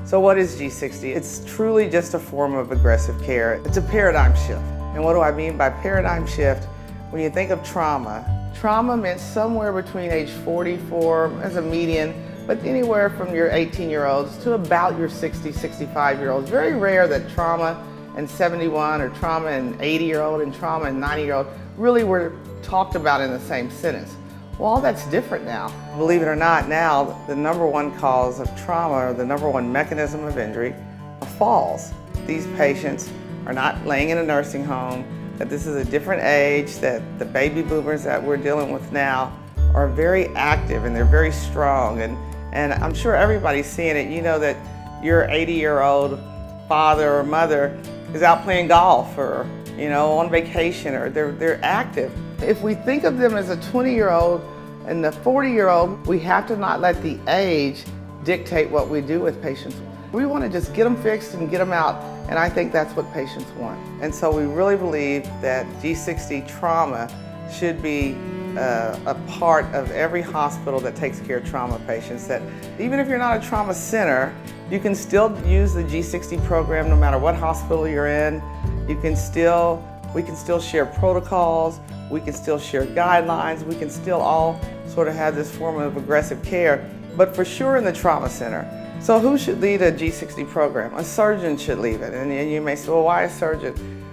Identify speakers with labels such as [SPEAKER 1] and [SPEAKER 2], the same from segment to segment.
[SPEAKER 1] So what is G60? It's truly just a form of aggressive care. It's a paradigm shift. And what do I mean by paradigm shift? When you think of trauma meant somewhere between age 44 as a median, but anywhere from your 18-year-olds to about your 60, 65-year-olds. Very rare that trauma in 71 or trauma in 80-year-old and trauma in 90-year-old really were talked about in the same sentence. Well, all that's different now. Believe it or not, now the number one cause of trauma, or the number one mechanism of injury, are falls. These patients are not laying in a nursing home, that this is a different age, that the baby boomers that we're dealing with now are very active and they're very strong. And I'm sure everybody's seeing it. You know that your 80-year-old father or mother is out playing golf or on vacation, or they're active. If we think of them as a 20-year-old and the 40-year-old, we have to not let the age dictate what we do with patients. We want to just get them fixed and get them out, and I think that's what patients want. And so we really believe that G60 Trauma should be a part of every hospital that takes care of trauma patients, that even if you're not a trauma center, you can still use the G60 program no matter what hospital you're in. We can still share protocols, we can still share guidelines, we can still all sort of have this form of aggressive care, but for sure in the trauma center. So who should lead a G60 program? A surgeon should lead it. And you may say, well, why a surgeon?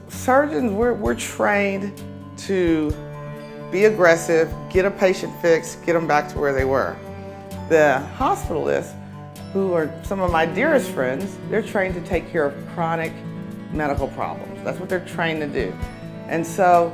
[SPEAKER 1] Surgeons, we're trained to be aggressive, get a patient fixed, get them back to where they were. The hospitalists, who are some of my dearest friends, they're trained to take care of chronic medical problems. That's what they're trained to do. And so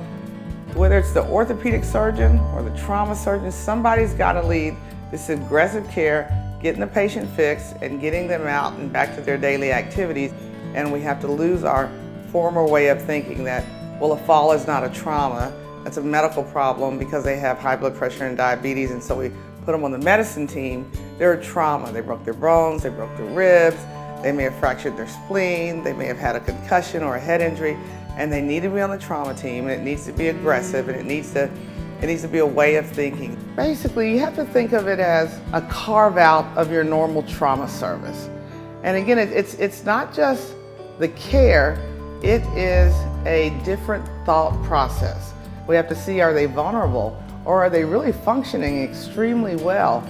[SPEAKER 1] whether it's the orthopedic surgeon or the trauma surgeon, somebody's got to lead this aggressive care, getting the patient fixed and getting them out and back to their daily activities. And we have to lose our former way of thinking that, well, a fall is not a trauma. That's a medical problem because they have high blood pressure and diabetes, and so we put them on the medicine team. They're a trauma. They broke their bones, they broke their ribs, they may have fractured their spleen, they may have had a concussion or a head injury, and they need to be on the trauma team, and it needs to be aggressive, and it needs to be a way of thinking. Basically, you have to think of it as a carve out of your normal trauma service. And again, it's not just the care, it is a different thought process. We have to see, are they vulnerable or are they really functioning extremely well?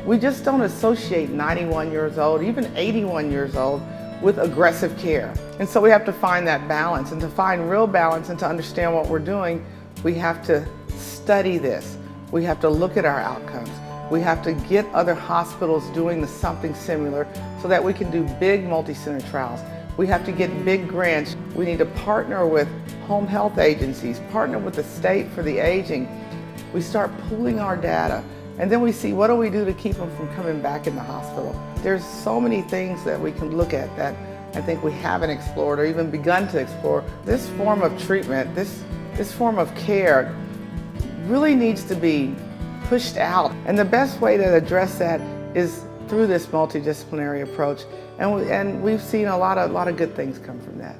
[SPEAKER 1] We just don't associate 91 years old, even 81 years old with aggressive care. And so we have to find that balance, and to find real balance and to understand what we're doing, we have to study this. We have to look at our outcomes. We have to get other hospitals doing something similar so that we can do big multi-center trials. We have to get big grants. We need to partner with home health agencies, partner with the state for the aging. We start pooling our data, and then we see, what do we do to keep them from coming back in the hospital? There's so many things that we can look at that I think we haven't explored or even begun to explore. This form of treatment, this form of care really needs to be pushed out. And the best way to address that is through this multidisciplinary approach. And we've seen a lot of good things come from that.